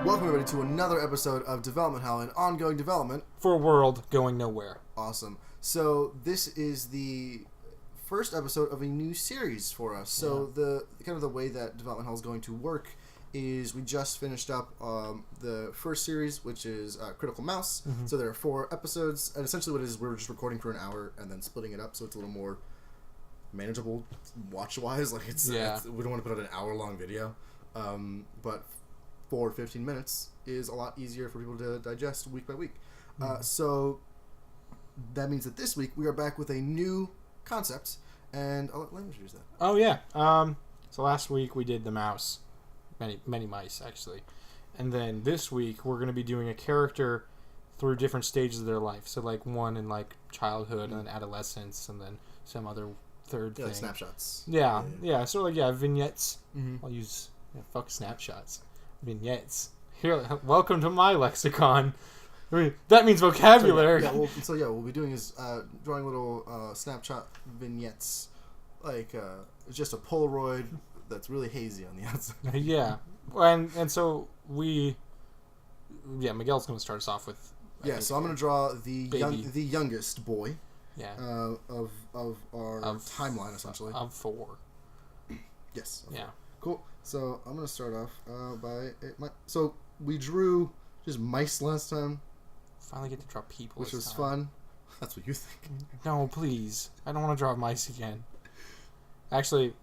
Welcome everybody to another episode of Development Hell, an ongoing development for a world going nowhere. Awesome. So this is the first episode of a new series for us. So the way that Development Hell is going to work is we just finished up the first series, which is Critical Mouse. Mm-hmm. So there are 4 episodes, and essentially what it is, we're just recording for an hour and then splitting it up, so it's a little more manageable watch-wise. Like it's we don't want to put out an hour-long video, but 15 minutes is a lot easier for people to digest week by week. So that means that this week we are back with a new concept, and I'll let Lane introduce that. Oh yeah. So last week we did the mouse, many mice actually, and then this week we're going to be doing a character through different stages of their life. So like one in like childhood and then adolescence, and then some other third thing. Like snapshots. Yeah. Sort of like vignettes. Mm-hmm. I'll use fuck snapshots. Vignettes. Here, welcome to my lexicon. I mean, that means vocabulary. So what we'll be doing is drawing little snapshot vignettes, like it's just a Polaroid that's really hazy on the outside. Yeah, and so Miguel's going to start us off with. So I'm going to draw the youngest boy. Yeah. Of our timeline essentially. Of 4. Yes. Yeah. Cool. So I'm going to start off so we drew just mice last time. Finally get to draw people. Which was fun. That's what you think. No, please. I don't want to draw mice again. Actually,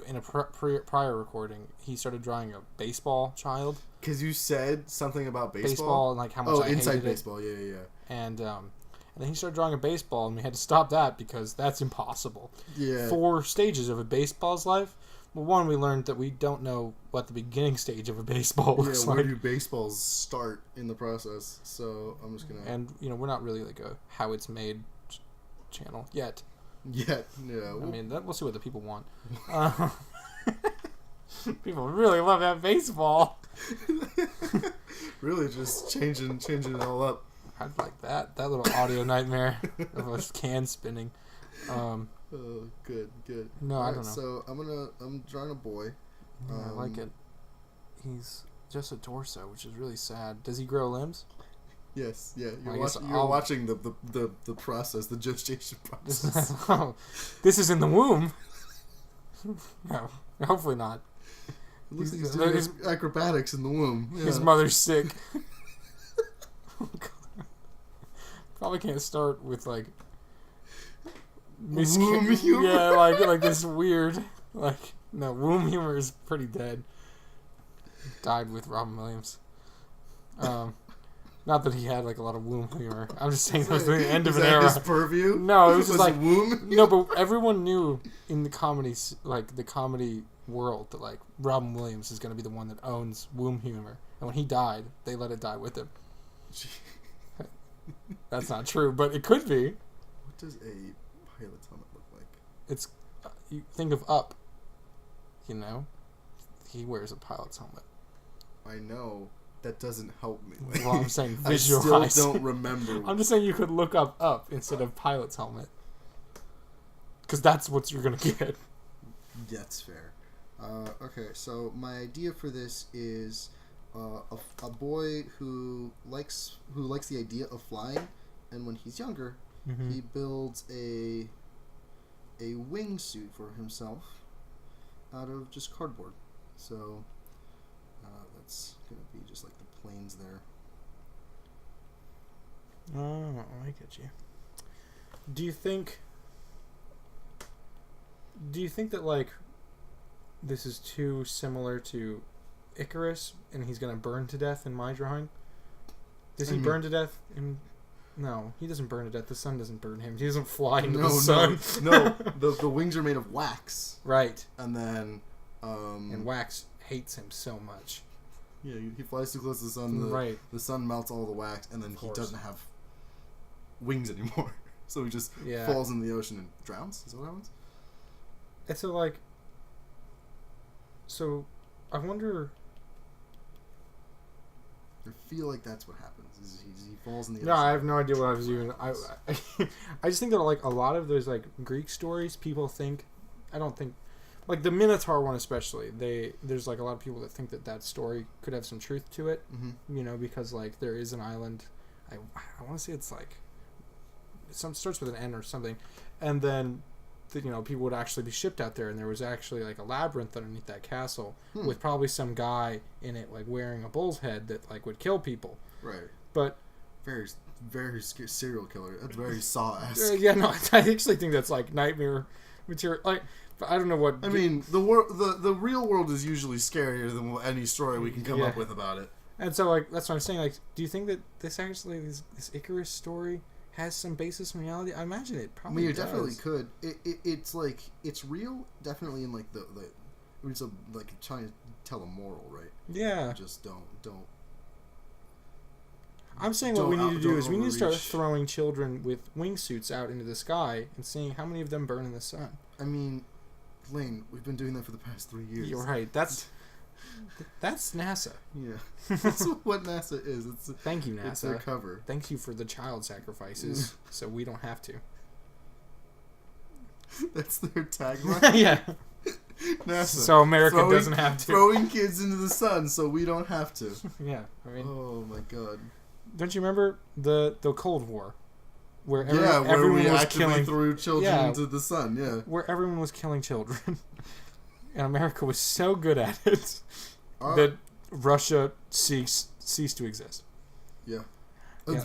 in a prior recording, he started drawing a baseball child. Because you said something about baseball? Baseball and like how much I hated inside baseball. Yeah. And then he started drawing a baseball, and we had to stop that because that's impossible. Yeah. 4 stages of a baseball's life. Well, one, we learned that we don't know what the beginning stage of a baseball looks like. Where do baseballs start in the process? So I'm just gonna. And we're not really like a how it's made channel yet. Yeah. I mean, we'll see what the people want. People really love that baseball. Really, just changing it all up. I'd like that little audio nightmare of a can spinning. Oh, good. No, all I don't know. So I'm drawing a boy. Yeah, I like it. He's just a torso, which is really sad. Does he grow limbs? Yes. Yeah. You're watching the process, the gestation process. This is in the womb. No, hopefully not. He's doing his acrobatics in the womb. Yeah. His mother's sick. Probably can't start with like. Womb humor? Yeah, like this weird, womb humor is pretty dead. Died with Robin Williams. Not that he had like a lot of womb humor. I'm just saying that was the end of an era. His purview? No, it was just like womb. No, but everyone knew in the comedies, like the comedy world, that like Robin Williams is going to be the one that owns womb humor, and when he died, they let it die with him. That's not true, but it could be. What does a pilot's helmet look like? It's you think of Up. He wears a pilot's helmet. I know. That doesn't help me. Well, I'm saying visualize. I still don't remember. I'm just saying you could look up instead of pilot's helmet, because that's what you're gonna get. That's fair. Okay, so my idea for this is a boy who likes the idea of flying, and when he's younger, he builds a wingsuit for himself out of just cardboard. So that's gonna be just like the planes there. Oh, I get you. Do you think that like this is too similar to Icarus, and he's gonna burn to death in my drawing? Does he burn to death in? No, he doesn't burn to death. The sun doesn't burn him. He doesn't fly into the sun. No. The wings are made of wax. Right. And then and wax hates him so much. Yeah, he flies too close to the sun. Right. The sun melts all the wax, and then he doesn't have wings anymore. So he just falls in the ocean and drowns. Is that what happens? And so I wonder. I feel like that's what happens. Is he falls in the ocean. No, I have no idea what I was doing. I just think that like a lot of those like Greek stories, people think. I don't think like the Minotaur one especially, there's like a lot of people that think that story could have some truth to it, you know, because like there is an island, I want to say it's like starts with an N or something, and then you know, people would actually be shipped out there, and there was actually like a labyrinth underneath that castle with probably some guy in it like wearing a bull's head that like would kill people. Right. But very serial killer. That's very Saw-esque. Yeah, no, I actually think that's like nightmare material. Like, I don't know what. I mean, the real world is usually scarier than any story we can come up with about it. And so, like, that's what I'm saying. Like, do you think that this actually this Icarus story has some basis in reality? I imagine it probably. I mean, it does. definitely could. It's like it's real, definitely in like it's like trying to tell a moral, right? Yeah. Just don't. I'm saying what we need to do is we need to start throwing children with wingsuits out into the sky and seeing how many of them burn in the sun. I mean, Lane, we've been doing that for the past 3 years. You're right. That's NASA. Yeah, that's what NASA is. Thank you, NASA. It's their cover. Thank you for the child sacrifices, so we don't have to. That's their tagline. Yeah. NASA. So America doesn't have to. Throwing kids into the sun, so we don't have to. Yeah, I mean. Oh my God. Don't you remember the Cold War, where everyone was actively threw children into the sun? Yeah, where everyone was killing children, and America was so good at it that Russia ceased to exist. Yeah.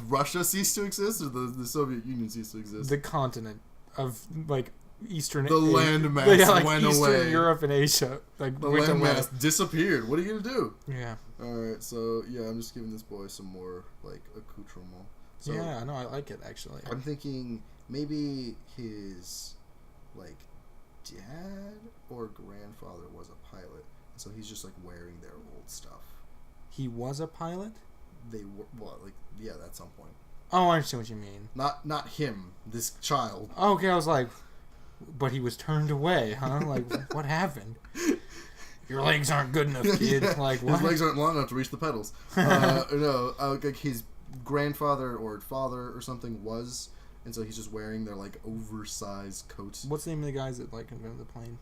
Russia ceased to exist, or the Soviet Union ceased to exist? The continent of like Eastern, landmass went Eastern away. Europe and Asia, like the landmass disappeared. What are you gonna do? Yeah. All right, so yeah, I'm just giving this boy some more like accoutrement. So, yeah, no, I like it actually. I'm thinking maybe his like dad or grandfather was a pilot, so he's just like wearing their old stuff. He was a pilot? They were at some point. Oh, I understand what you mean. Not him, this child. Oh, okay, I was like, but he was turned away, huh? Like, what happened? Your legs aren't good enough, kid. Yeah, like, what? His legs aren't long enough to reach the pedals. Like his grandfather or father or something was, and so he's just wearing their like oversized coats. What's the name of the guys that like invented the plane?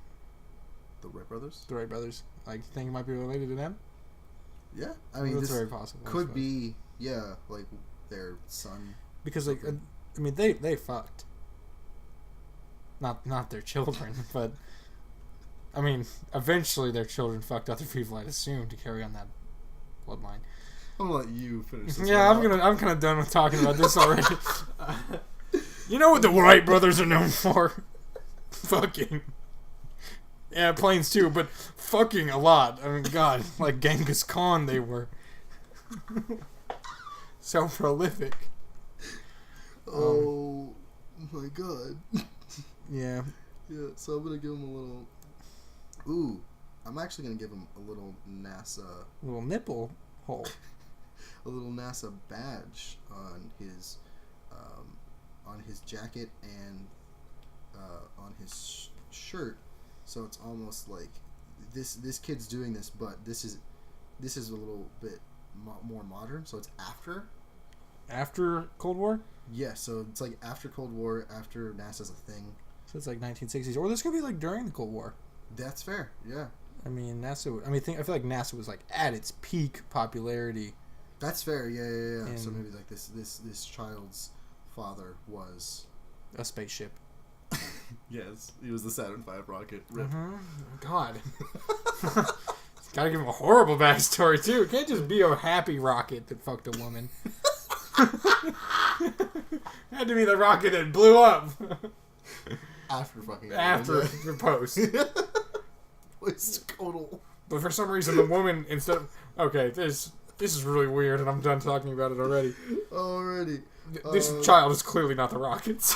The Wright Brothers. The Wright Brothers. Like, you think it might be related to them? Yeah, I mean, that's very possible. Could be, yeah, like their son. Because like, I mean, they fucked. Not their children, but I mean, eventually their children fucked other people, I'd assume, to carry on that bloodline. I'm gonna let you finish this. Yeah, I'm kind of done with talking about this already. You know what the Wright brothers are known for? Fucking. Yeah, planes too, but fucking a lot. I mean, God, like Genghis Khan, they were so prolific. Oh my God. Yeah. Yeah, so I'm gonna give him a little. Ooh, I'm actually gonna give him a little NASA. Little nipple hole. A little NASA badge on his jacket and on his shirt. So it's almost like this kid's doing this, but this is a little bit more modern. So it's after Cold War. Yeah, so it's like after Cold War, after NASA's a thing. So it's like 1960s, or this could be like during the Cold War. That's fair. Yeah. I mean, NASA. I feel like NASA was like at its peak popularity. That's fair. Yeah. And so maybe like this child's father was a spaceship. Yes, he was the Saturn V rocket. Rip. Mm-hmm. God. Gotta give him a horrible backstory too. It can't just be a happy rocket that fucked a woman. Had to be the rocket that blew up. After fucking. After the post. It's total. But for some reason, the woman instead of this is really weird, and I'm done talking about it already. Already. This child is clearly not the rockets.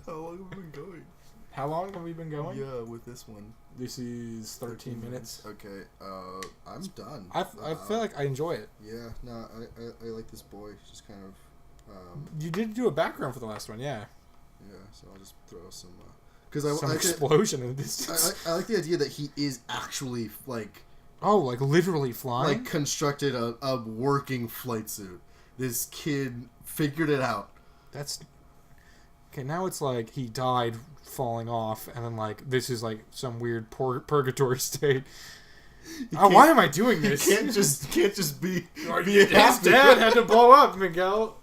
How long have we been going? How long have we been going? Yeah, with this one. This is 13 minutes. Okay, I'm done. I feel like I enjoy it. Yeah, no, I like this boy. Just kind of. You did do a background for the last one, yeah. Yeah, so I'll just throw some. Because some explosion in the distance. I like the idea that he is actually like. Oh, like literally flying? Like constructed a working flight suit. This kid figured it out. Okay, now it's like he died falling off, and then like this is like some weird purgatory state. Why am I doing this? Can't just be His dad had to blow up, Miguel,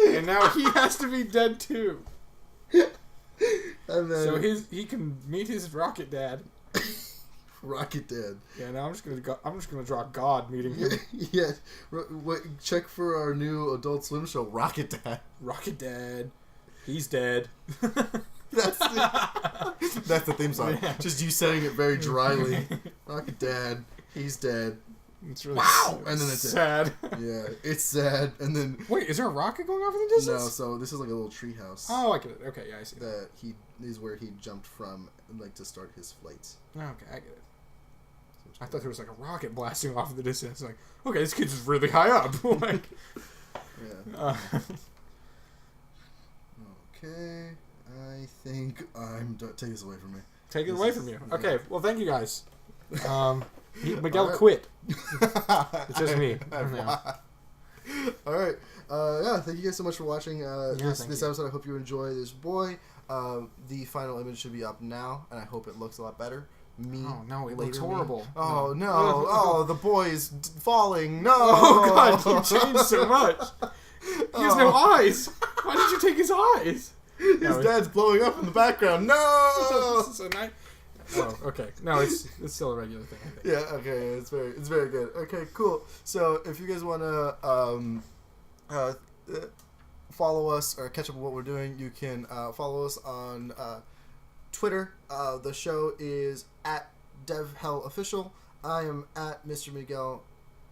and now he has to be dead too. And then, so he can meet his rocket dad. Rocket Dad. Yeah, now I'm just gonna draw God meeting him. Yeah, check for our new Adult Swim show, Rocket Dad. Rocket Dad, he's dead. That's the theme song. Yeah. Just you saying it very dryly. Rocket Dad, he's dead. It's really and then it's sad. Yeah, it's sad. And then wait, is there a rocket going off in the distance? No, so this is like a little treehouse. Oh, I get it. Okay, yeah, I see. That he is where he jumped from, like to start his flights. Okay, I get it. I thought there was like a rocket blasting off in the distance. Like, okay, this kid's just really high up. Like, yeah. Okay, I think I'm done. Take this away from me. Take it away from you. Okay, well, thank you guys. Miguel quit. It's just me. All right. Yeah, thank you guys so much for watching this episode. I hope you enjoy this boy. The final image should be up now, and I hope it looks a lot better. Oh no, it looks horrible. Oh no! Oh, the boy is falling. No! Oh god, he changed so much. He has no eyes. Why did you take his eyes? His dad's blowing up in the background. No! So nice. Oh, okay. No, it's still a regular thing, I think. Yeah, okay. It's very good. Okay, cool. So if you guys want to follow us or catch up with what we're doing, you can follow us on Twitter. The show is at DevHellOfficial. I am at Mr. Miguel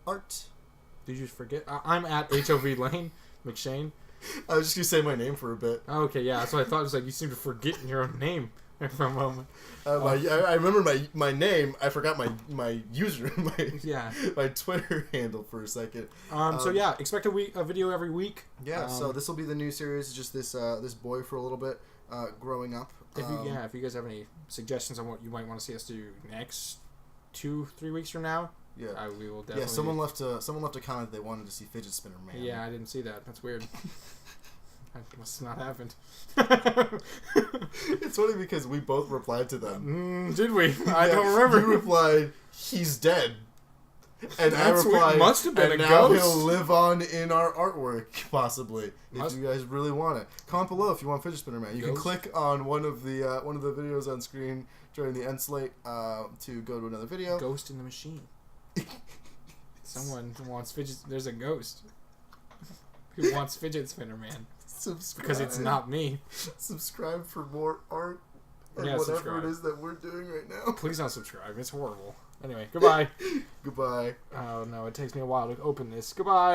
Art. Did you forget? I'm at HOV Lane McShane. I was just gonna say my name for a bit. Okay, yeah, that's what I thought. It was like you seem to forget your own name for a moment. I remember my name. I forgot my user my Twitter handle for a second. So yeah, expect a video every week. Yeah. So this will be the new series. Just this boy for a little bit growing up. If you guys have any suggestions on what you might want to see us do next 2-3 weeks from now, we will definitely. Yeah, someone left a comment they wanted to see Fidget Spinner Man. Yeah, I didn't see that. That's weird. That must not happened. It's funny because we both replied to them. Did we? I don't remember. You replied, "He's dead," and I replied, "Must have been and a now ghost. He'll live on in our artwork, possibly. If you guys really want it, comment below if you want Fidget Spinner Man. You can click on one of the videos on screen during the end slate to go to another video. Ghost in the machine. Someone wants fidget. There's a ghost who wants Fidget Spinner Man. Subscribe. Because it's not me. Subscribe for more art and whatever subscribe. it is that we're doing right now. Please don't subscribe. It's horrible. Anyway, goodbye. Goodbye. Oh no, it takes me a while to open this. Goodbye.